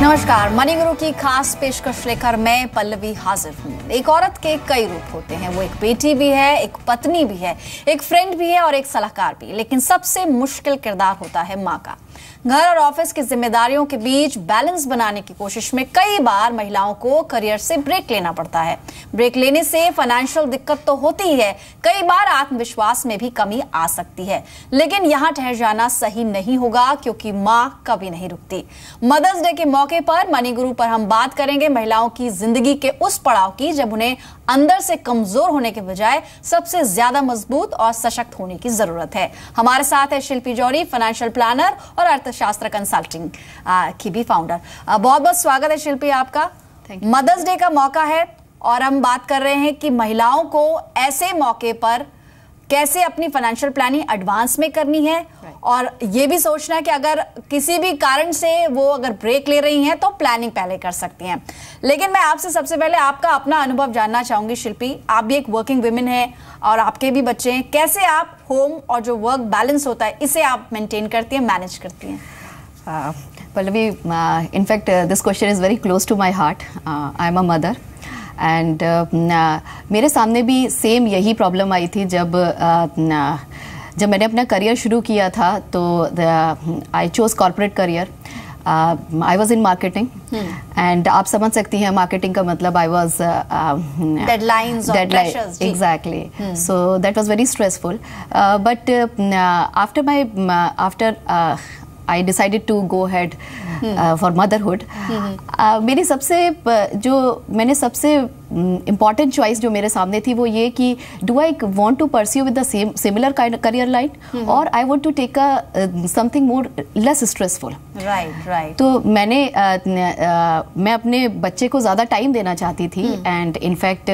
नमस्कार, मनी गुरु की खास पेशकश लेकर मैं पल्लवी हाजिर हूँ। एक औरत के कई रूप होते हैं। वो एक बेटी भी है, एक पत्नी भी है, एक फ्रेंड भी है और एक सलाहकार भी। लेकिन सबसे मुश्किल किरदार होता है माँ का। घर और ऑफिस की जिम्मेदारियों के बीच बैलेंस बनाने की कोशिश में कई बार महिलाओं को करियर से ब्रेक लेना पड़ता है। ब्रेक लेने से फाइनेंशियल दिक्कत तो होती ही है, कई बार आत्मविश्वास में भी कमी आ सकती है। लेकिन यहाँ ठहर जाना सही नहीं होगा, क्योंकि माँ कभी नहीं रुकती। मदर्स डे के मौके पर मनी गुरु पर हम बात करेंगे महिलाओं की जिंदगी के उस पड़ाव की जब उन्हें अंदर से कमजोर होने के बजाय सबसे ज्यादा मजबूत और सशक्त होने की जरूरत है। हमारे साथ है शिल्पी जौहरी, फाइनेंशियल प्लानर और अर्थशास्त्र कंसल्टिंग की भी फाउंडर। बहुत बहुत स्वागत है शिल्पी आपका। मदर्स डे का मौका है और हम बात कर रहे हैं कि महिलाओं को ऐसे मौके पर कैसे अपनी फाइनेंशियल प्लानिंग एडवांस में करनी है और ये भी सोचना है कि अगर किसी भी कारण से वो अगर ब्रेक ले रही हैं तो प्लानिंग पहले कर सकती हैं। लेकिन मैं आपसे सबसे पहले आपका अपना अनुभव जानना चाहूंगी शिल्पी। आप भी एक वर्किंग वुमेन हैं और आपके भी बच्चे हैं। कैसे आप होम और जो वर्क बैलेंस होता है इसे आप मेंटेन करती हैं, मैनेज करती हैं? Pallavi, in fact, this question is very close to my heart. I am a mother. And मेरे सामने भी सेम यही प्रॉब्लम आई थी जब मैंने अपना करियर शुरू किया था। तो I chose corporate career. I was in marketing and आप समझ सकती हैं मार्केटिंग का मतलब I was deadlines exactly. So that was very stressful but after I decided to go ahead for motherhood. मैंने सबसे important choice जो मेरे सामने थी वो ये कि do I want to pursue with the similar kind of career line or I want to take something more less stressful. Right. तो मैं अपने बच्चे को ज़्यादा टाइम देना चाहती थी एंड इनफैक्ट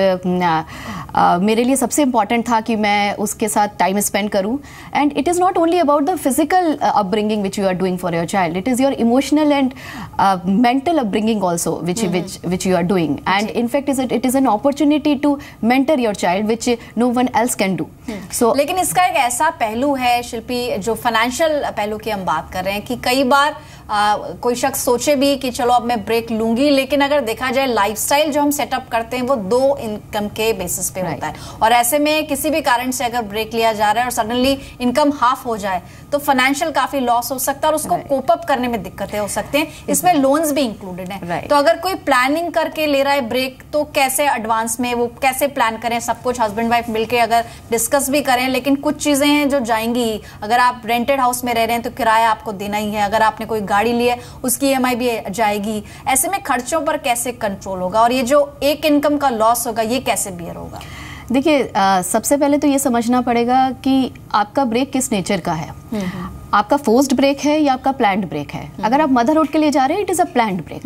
मेरे लिए सबसे इम्पॉर्टेंट था कि मैं उसके साथ टाइम स्पेंड करूं। And it is not only about the physical upbringing which you are doing for your child, it is your emotional and mental upbringing also which you are doing. And in fact it is an opportunity to mentor your child which no one else can do. So लेकिन इसका एक ऐसा पहलू है शिल्पी, जो financial पहलू की हम बात कर रहे हैं, कि कई बार कोई शख्स सोचे भी कि चलो अब मैं ब्रेक लूंगी, लेकिन अगर देखा जाए लाइफस्टाइल जो हम सेटअप करते हैं वो 2 इनकम के बेसिस पे होता है और ऐसे में किसी भी कारण से अगर ब्रेक लिया जा रहा है और सडनली इनकम हाफ हो जाए तो फाइनेंशियल काफी लॉस हो सकता है और उसको कोप अप करने में दिक्कतें हो सकती हैं। इसमें लोन्स भी इंक्लूडेड हैं। तो अगर कोई प्लानिंग करके ले रहा है ब्रेक तो कैसे एडवांस में वो कैसे प्लान करें? सब कुछ हस्बैंड वाइफ मिलके अगर डिस्कस भी करें, लेकिन कुछ चीजें हैं जो जाएंगी। अगर आप रेंटेड हाउस में रह रहे हैं तो किराया आपको देना ही है, अगर आपने कोई गाड़ी ली है उसकी EMI भी जाएगी। ऐसे में खर्चों पर कैसे कंट्रोल होगा और ये जो एक इनकम का लॉस होगा ये कैसे बियर होगा? देखिए, सबसे पहले तो ये समझना पड़ेगा कि आपका ब्रेक किस नेचर का है। आपका फोर्स्ड ब्रेक है या आपका प्लान्ड ब्रेक है। अगर आप मदरहुड के लिए जा रहे हैं, it is a planned break.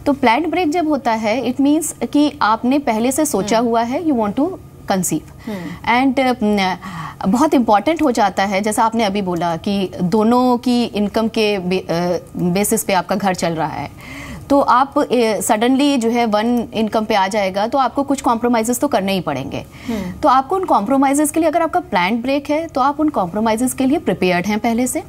तो प्लान्ड ब्रेक जब होता है इट मीन्स कि आपने पहले से सोचा हुआ है, you want to conceive and बहुत इम्पॉर्टेंट हो जाता है, जैसा आपने अभी बोला कि दोनों की इनकम के बेसिस पे आपका घर चल रहा है। तो आप सडनली जो है 1 इनकम पे आ जाएगा तो आपको कुछ कॉम्प्रोमाइजेस तो करने ही पड़ेंगे। तो आपको उन कॉम्प्रोमाइजेस के लिए, अगर आपका प्लान ब्रेक है तो आप उन कॉम्प्रोमाइजेस के लिए प्रिपेयर्ड हैं पहले से।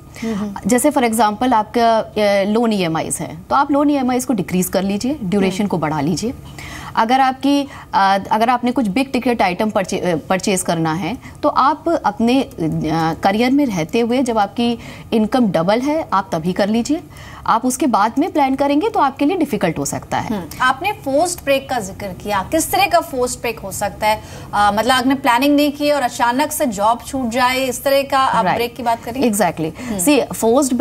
जैसे फॉर एग्जांपल आपका लोन EMIs है तो आप लोन EMIs को डिक्रीज कर लीजिए, ड्यूरेशन को बढ़ा लीजिए। अगर आपने कुछ बिग टिकट आइटम परचेज करना है तो आप अपने करियर में रहते हुए जब आपकी इनकम डबल है आप तभी कर लीजिए। आप उसके बाद में प्लान करेंगे तो आपके लिए डिफिकल्ट हो सकता है। आपने फोर्स्ड ब्रेक का जिक्र किया, किस तरह का फोर्स्ड ब्रेक हो सकता है? मतलब आपने प्लानिंग नहीं की और अचानक से जॉब छूट जाए, इस तरह का आप ब्रेक की बात करिए। एग्जैक्टली। सी, फोर्स्ड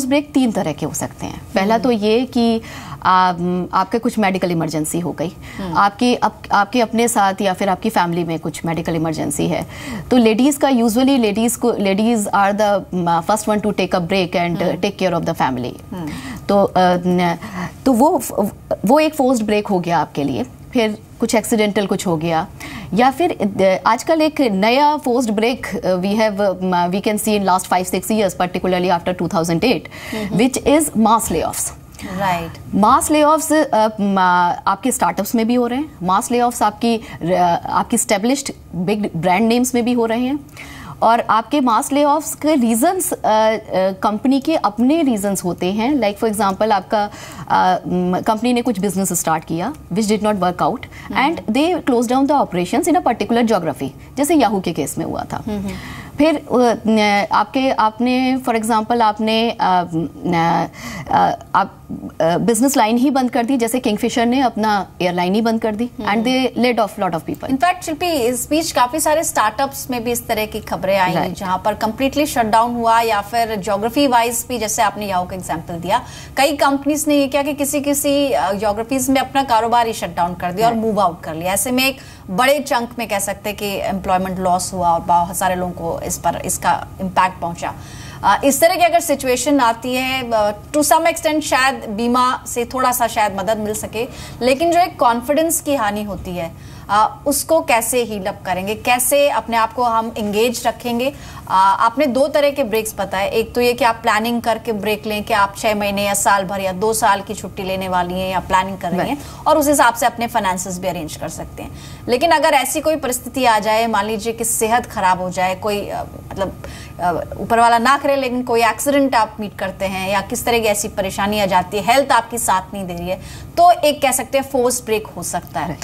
ब्रेक 3 तरह के हो सकते हैं। पहला तो ये कि आपके कुछ मेडिकल इमरजेंसी हो गई, आपके अपने साथ या फिर आपकी फैमिली में कुछ मेडिकल इमरजेंसी है। तो लेडीज का usually ladies are the first one to take a break and take care of the family. तो वो एक फोर्स्ड ब्रेक हो गया आपके लिए। फिर कुछ एक्सीडेंटल कुछ हो गया, या फिर आजकल एक नया forced break we can see in last 5-6 years, particularly after 2008, which is mass layoffs. राइट। मास लेऑफ्स आपके स्टार्टअप्स में भी हो रहे हैं, मास लेऑफ्स आपकी स्टेब्लिश्ड बिग ब्रांड नेम्स में भी हो रहे हैं, और आपके मास ले ऑफ्स के रीजंस कंपनी के अपने रीजंस होते हैं। लाइक फॉर एग्जांपल आपका कंपनी ने कुछ बिजनेस स्टार्ट किया which did not work out and they close down the operations in a particular geography, जैसे याहू के केस में हुआ था। फिर आपने फॉर एग्जांपल आपने बिजनेस लाइन ही बंद कर दी, जैसे किंगफिशर ने अपना एयरलाइन ही बंद कर दी and they laid off lot of people. In fact Shilpi, इस बीच काफी सारे स्टार्टअप्स में भी इस तरह की खबरें आई जहां पर कंप्लीटली शटडाउन हुआ, या फिर ज्योग्राफी वाइज भी, जैसे आपने याहू का एग्जांपल दिया, कई कंपनीज ने ये किया कि किसी ज्योग्राफीज में अपना कारोबार ही शट डाउन कर दिया और मूव आउट कर लिया। ऐसे में एक बड़े चंक में कह सकते हैं कि एम्प्लॉयमेंट लॉस हुआ और बहुत सारे लोगों को इसका इम्पैक्ट पहुंचा। इस तरह की अगर सिचुएशन आती है, टू सम एक्सटेंट शायद बीमा से थोड़ा सा शायद मदद मिल सके, लेकिन जो एक कॉन्फिडेंस की हानि होती है उसको कैसे हील अप करेंगे, कैसे अपने आप को हम एंगेज रखेंगे? आपने दो तरह के ब्रेक्स बताए, एक तो ये कि आप प्लानिंग करके ब्रेक लें कि आप 6 महीने या साल भर या 2 साल की छुट्टी लेने वाली हैं या प्लानिंग कर रही हैं और उस हिसाब से अपने फाइनेंसेस भी अरेंज कर सकते हैं। लेकिन अगर ऐसी कोई परिस्थिति आ जाए, मान लीजिए कि सेहत खराब हो जाए, कोई मतलब ऊपर वाला ना करे लेकिन कोई एक्सीडेंट आप मीट करते हैं या किस तरह की ऐसी परेशानी आ जाती है, हेल्थ आपकी साथ नहीं दे रही है, तो एक कह सकते हैं फोर्स ब्रेक हो सकता है।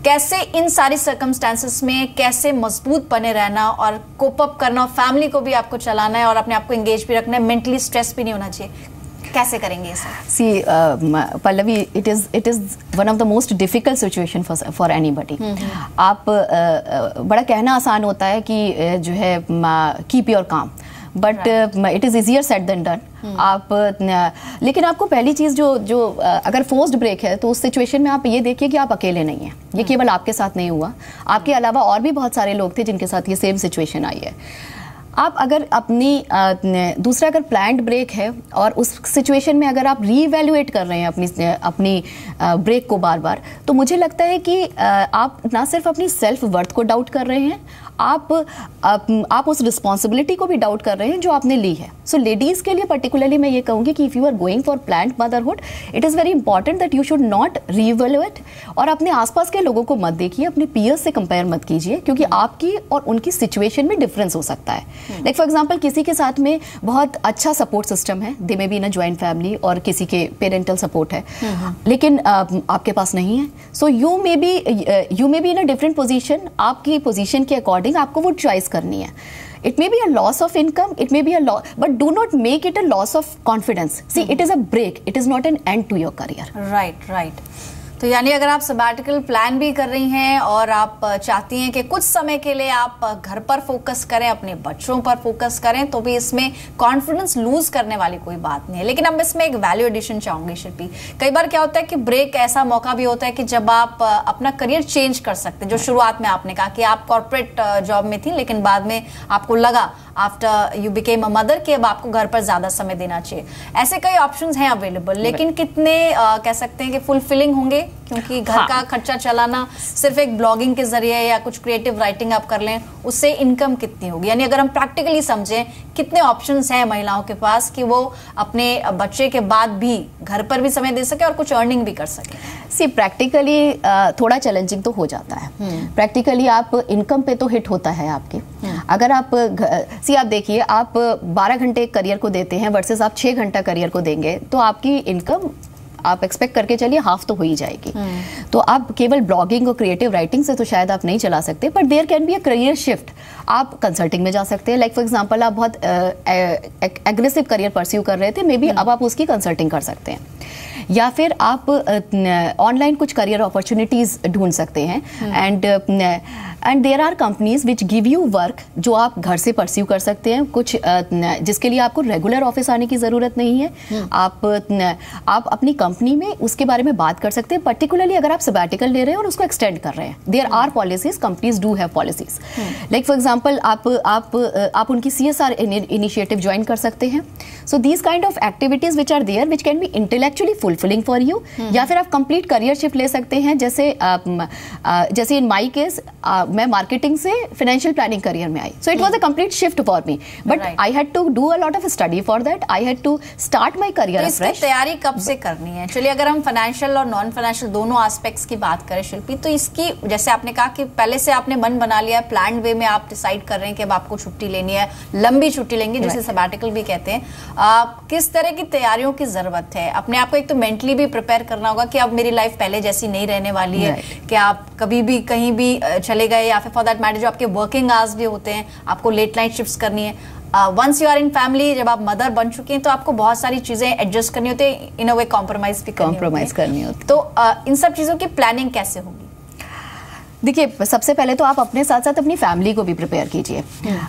कैसे इन सारी सर्कमस्टेंसेस में कैसे मजबूत बने रहना और कोप अप करना, फैमिली को भी आपको चलाना है और अपने आप को एंगेज भी रखना है, मेंटली स्ट्रेस भी नहीं होना चाहिए, कैसे करेंगे ये सब? See Pallavi, it is one of the most difficult situation for anybody. आप बड़ा कहना आसान होता है कि जो है keep your calm, but it is easier said than done. आप लेकिन आपको पहली चीज़ जो अगर फोर्स्ड ब्रेक है तो उस सिचुएशन में आप ये देखिए कि आप अकेले नहीं हैं, ये केवल आपके साथ नहीं हुआ, आपके अलावा और भी बहुत सारे लोग थे जिनके साथ ये सेम सिचुएशन आई है। आप अगर अपनी दूसरा अगर प्लान्ड ब्रेक है और उस सिचुएशन में अगर आप रीवैल्यूएट कर रहे हैं अपनी ब्रेक को बार बार, तो मुझे लगता है कि आप ना सिर्फ अपनी सेल्फ वर्थ को डाउट कर रहे हैं, आप उस रिस्पॉन्सिबिलिटी को भी डाउट कर रहे हैं जो आपने ली है। सो लेडीज के लिए पर्टिकुलरली मैं ये कहूँगी कि if you are going for planned motherhood, it is very important that you should not reevaluate, और अपने आसपास के लोगों को मत देखिए, अपने पीयर्स से कंपेयर मत कीजिए, क्योंकि आपकी और उनकी सिचुएशन में डिफरेंस हो सकता है। लाइक फॉर एग्जाम्पल, किसी के साथ में बहुत अच्छा सपोर्ट सिस्टम है, दे में be in a joint family, और किसी के पेरेंटल सपोर्ट है, लेकिन आपके पास नहीं है। So you may be in a different position, आपकी पोजीशन के अकॉर्डिंग आपको वो चॉइस करनी है। It may be a loss of income, it may be a loss, but do not make it a loss of confidence. See, it is a break, it is not an end to your career. Right. तो यानी अगर आप sabbatical plan भी कर रही हैं और आप चाहती हैं कि कुछ समय के लिए आप घर पर फोकस करें, अपने बच्चों पर फोकस करें, तो भी इसमें कॉन्फिडेंस लूज करने वाली कोई बात नहीं है। लेकिन अब इसमें एक वैल्यू एडिशन चाहूंगी शिल्पी, कई बार क्या होता है कि ब्रेक ऐसा मौका भी होता है कि जब आप अपना करियर चेंज कर सकते हैं। जो शुरुआत में आपने कहा कि आप कॉर्पोरेट जॉब में थी, लेकिन बाद में आपको लगा after you became a mother कि अब आपको घर पर ज्यादा समय देना चाहिए। ऐसे कई ऑप्शंस हैं अवेलेबल, लेकिन कितने कह सकते हैं कि फुलफिलिंग होंगे, क्योंकि घर का खर्चा चलाना सिर्फ एक ब्लॉगिंग के जरिए या कुछ क्रिएटिव राइटिंग आप कर लें, उससे इनकम कितनी होगी? यानी अगर हम प्रैक्टिकली समझें, कितने ऑप्शंस हैं महिलाओं के पास कि वो अपने बच्चे के बाद भी घर पर भी समय दे सके और कुछ अर्निंग भी कर सके? सी, प्रैक्टिकली थोड़ा चैलेंजिंग तो हो जाता है। प्रैक्टिकली आप इनकम पे तो हिट होता है आपके। अगर आप आप देखिए, आप 12 घंटे करियर को देते हैं वर्सेस आप 6 घंटा करियर को देंगे, तो आपकी इनकम आप एक्सपेक्ट करके चलिए हाफ तो हो ही जाएगी। तो आप केवल ब्लॉगिंग और क्रिएटिव राइटिंग से तो शायद आप नहीं चला सकते, but there can be a career shift. आप कंसल्टिंग में जा सकते हैं। लाइक फॉर एग्जांपल, आप बहुत एग्रेसिव करियर परस्यू कर रहे थे, मे बी अब आप उसकी कंसल्टिंग कर सकते हैं, या फिर आप ऑनलाइन कुछ करियर अपॉर्चुनिटीज ढूंढ सकते हैं। And there are companies which give you work जो आप घर से परस्यू कर सकते हैं, कुछ जिसके लिए आपको रेगुलर ऑफिस आने की जरूरत नहीं है। आप अपनी कंपनी में उसके बारे में बात कर सकते हैं, पर्टिकुलरली अगर आप सबैटिकल ले रहे हैं और उसको एक्सटेंड कर रहे हैं। There are policies, companies do have policies. Like for example, आप उनकी CSR इनिशिएटिव ज्वाइन कर सकते हैं। So these kind of activities which are there which can be intellectually fulfilling for you. या फिर आप कंप्लीट करियर शिफ्ट ले सकते हैं, जैसे इन माई केस मैं मार्केटिंग से फाइनेंशियल प्लानिंग करियर में आई. So it was a complete shift for me, but I had to do a lot of study for that. I had to start my career fresh. इसकी तैयारी कब से करनी है? चलिए अगर हम फाइनेंशियल और नॉन फाइनेंशियल दोनों एस्पेक्ट्स की बात करें शिल्पी, तो इसकी जैसे आपने कहा कि पहले से आपने मन बना लिया, प्लान वे में आप डिसाइड कर रहे हैं कि अब आपको छुट्टी लेनी है, लंबी छुट्टी लेंगे जिसे सबैटिकल भी कहते हैं. किस तरह की तैयारियों की जरूरत है? अपने आप को एक तो मेंटली भी प्रिपेयर करना होगा कि अब मेरी लाइफ पहले जैसी नहीं रहने वाली है, कि आप कभी भी कहीं भी चले गए, या फिर फॉर दैट मैटर जो आपके वर्किंग आवर्स भी होते हैं, आपको लेट नाइट शिफ्ट्स करनी है. Once you are in family, जब आप मदर बन चुके हैं तो आपको बहुत सारी चीजें एडजस्ट करनी होती है, इन अ वे कॉम्प्रोमाइज भी करनी होती. तो इन सब चीजों की प्लानिंग कैसे होगी? देखिए, सबसे पहले तो आप अपने साथ साथ अपनी फैमिली को भी प्रिपेयर कीजिए,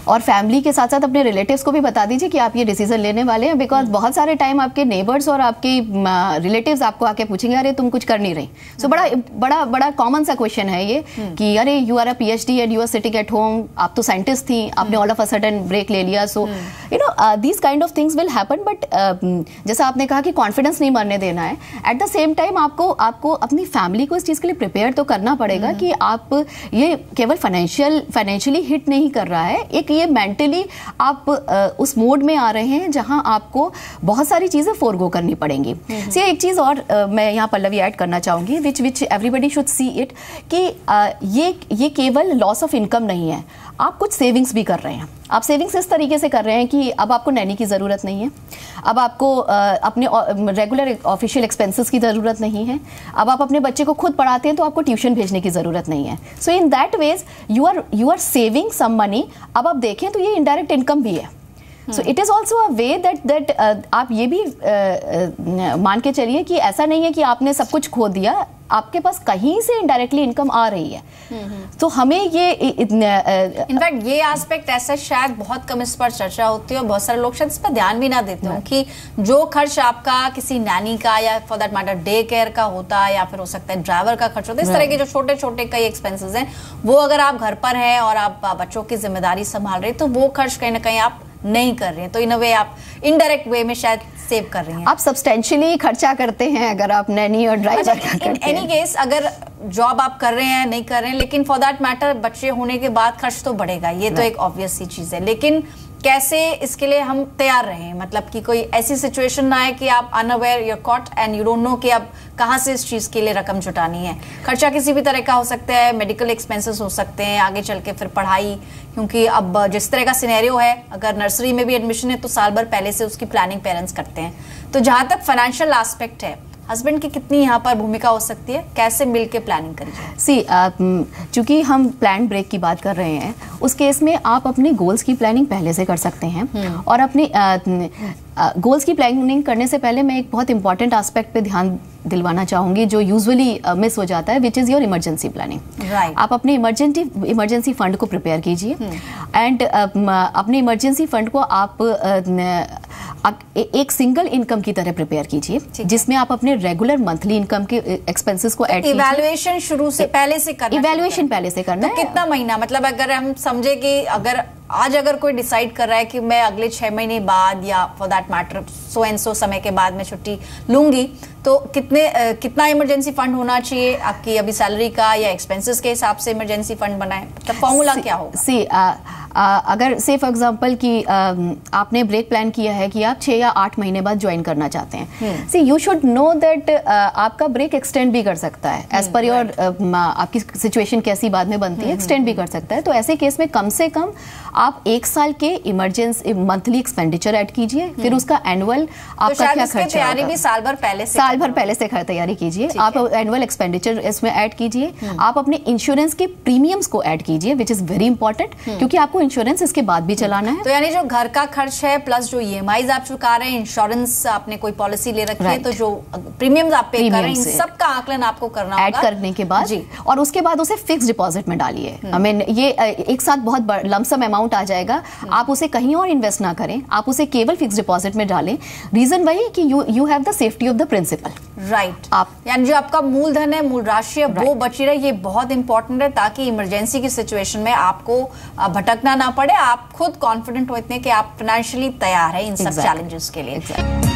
और फैमिली के साथ साथ अपने रिलेटिव्स को भी बता दीजिए कि आप ये डिसीजन लेने वाले हैं. बिकॉज बहुत सारे टाइम आपके नेबर्स और आपके रिलेटिव्स आपको आके पूछेंगे, अरे तुम कुछ कर नहीं रही. सो बड़ा कॉमन सा क्वेश्चन है ये कि अरे you are a PhD and you are sitting at home. आप तो साइंटिस्ट थी, आपने all of a sudden break ले लिया. So you know these kind of things will happen. But जैसा आपने कहा कि कॉन्फिडेंस नहीं मरने देना है, एट द सेम टाइम आपको अपनी फैमिली को इस चीज के लिए प्रिपेयर तो करना पड़ेगा कि आप ये केवल फाइनेंशियली हिट नहीं कर रहा है, एक ये मेंटली आप उस मोड में आ रहे हैं जहां आपको बहुत सारी चीजें फोरगो करनी पड़ेंगी. एक चीज और मैं यहाँ पल्लवी ऐड करना चाहूंगी, which everybody should see it, कि ये केवल लॉस ऑफ इनकम नहीं है, आप कुछ सेविंग्स भी कर रहे हैं. आप सेविंग्स इस तरीके से कर रहे हैं कि अब आपको नैनी की ज़रूरत नहीं है, अब आपको अपने रेगुलर ऑफिशियल एक्सपेंसेस की ज़रूरत नहीं है, अब आप अपने बच्चे को खुद पढ़ाते हैं तो आपको ट्यूशन भेजने की ज़रूरत नहीं है. So in that ways you are saving some money. अब आप देखें तो ये इनडायरेक्ट इनकम भी है. So it is also a way that आप ये भी मान के चलिए कि ऐसा नहीं है कि आपने सब कुछ खो दिया, आपके पास कहीं से इनडायरेक्टली इनकम आ रही है. तो हमें ये इनफैक्ट ये एस्पेक्ट ऐसा शायद बहुत कम इस पर चर्चा होती है, और बहुत सारे लोग शायद इस पर ध्यान भी ना देते हो कि जो खर्च आपका किसी नैनी का या for that matter day care का होता है, या फिर हो सकता है ड्राइवर का खर्च होता है, इस तरह के जो छोटे छोटे कई एक्सपेंसेस हैं, वो अगर आप घर पर हैं और आप बच्चों की जिम्मेदारी संभाल रहे हैं तो वो खर्च कहीं ना कहीं आप नहीं कर रहे हैं. तो इन अ वे आप इनडायरेक्ट वे में शायद सेव कर रही हैं. आप सब्सटेंशियली खर्चा करते हैं अगर आप नैनी और ड्राइवर का करते हैं. इन एनी केस अगर जॉब आप कर रहे हैं नहीं कर रहे हैं, लेकिन फॉर दैट मैटर बच्चे होने के बाद खर्च तो बढ़ेगा, ये तो एक ऑब्वियस सी चीज है. लेकिन कैसे इसके लिए हम तैयार रहें, मतलब कि कोई ऐसी सिचुएशन ना आए कि आप unaware, you are caught and you don't know कि अब कहाँ से इस चीज के लिए रकम जुटानी है. खर्चा किसी भी तरह का हो सकता है, मेडिकल एक्सपेंसेस हो सकते हैं, आगे चल के फिर पढ़ाई, क्योंकि अब जिस तरह का सिनेरियो है, अगर नर्सरी में भी एडमिशन है तो साल भर पहले से उसकी प्लानिंग पेरेंट्स करते हैं. तो जहां तक फाइनेंशियल एस्पेक्ट है, हस्बैंड की कितनी यहाँ पर भूमिका हो सकती है, कैसे मिलके प्लानिंग करिए? चूंकि हम प्लान ब्रेक की बात कर रहे हैं, उस केस में आप अपने गोल्स की प्लानिंग पहले से कर सकते हैं. और अपने गोल्स की प्लानिंग करने से पहले मैं एक बहुत इंपॉर्टेंट एस्पेक्ट पे ध्यान दिलवाना चाहूंगी जो यूजुअली मिस हो जाता है, which is your emergency planning. आप अपने इमरजेंसी फंड को प्रिपेयर कीजिए, एंड अपने इमरजेंसी फंड को आप एक सिंगल इनकम की तरह प्रिपेयर कीजिए, जिसमें आप अपने रेगुलर मंथली इनकम के एक्सपेंसेस को ऐड कीजिए. इवैल्यूएशन शुरू से पहले से करना, इवैल्यूएशन पहले से करना है. कितना महीना, मतलब अगर हम समझे कि अगर कोई डिसाइड कर रहा है कि मैं अगले 6 महीने बाद या for that matter so and so समय के बाद मैं छुट्टी लूंगी, तो कितना इमरजेंसी फंड होना चाहिए आपकी अभी सैलरी का, या एक्सपेंसेस के हिसाब से इमरजेंसी फंड बनाए, मतलब फॉर्मूला क्या होगा? अगर से फॉर एग्जांपल कि आपने ब्रेक प्लान किया है कि आप 6 या 8 महीने बाद ज्वाइन करना चाहते हैं, सी यू शुड नो दैट आपका ब्रेक एक्सटेंड भी कर सकता है एज पर योर, आपकी सिचुएशन कैसी बाद में बनती है, एक्सटेंड भी कर सकता है. तो ऐसे केस में कम से कम आप 1 साल के इमरजेंसी मंथली एक्सपेंडिचर ऐड कीजिए, फिर उसका एनुअल आपका क्या खर्चा तैयारी भी साल भर पहले से तैयारी कीजिए. आप एनुअल एक्सपेंडिचर इसमें ऐड कीजिए. आप अपने इंश्योरेंस के प्रीमियम्स को ऐड कीजिए, विच इज वेरी इंपॉर्टेंट, क्योंकि आपको इंश्योरेंस इसके बाद भी चलाना है. तो यानी जो घर का खर्च है प्लस जो EMIs आप चुका रहे हैं, इंश्योरेंस आपने कोई पॉलिसी ले रखी है, तो जो प्रीमियम्स आप पे कर रहे हैं, इन सब का आकलन आपको करना होगा ऐड करने के बाद जी. और उसके बाद उसे फिक्स डिपॉजिट में डालिए. आई मीन ये एक साथ बहुत लमसम अमाउंट आ जाएगा, आप उसे कहीं और इन्वेस्ट ना करें, आप उसे केवल फिक्स डिपॉजिट में डालें. रीजन वही कि you have the safety of the principal. Right. आप यानी जो आपका मूलधन है, मूल राशि है, वो बची रहे, ये बहुत इंपॉर्टेंट है, ताकि इमरजेंसी की सिचुएशन में आपको भटकना ना पड़े, आप खुद कॉन्फिडेंट हो इतने कि आप फाइनेंशियली तैयार है इन सब चैलेंजेस के लिए.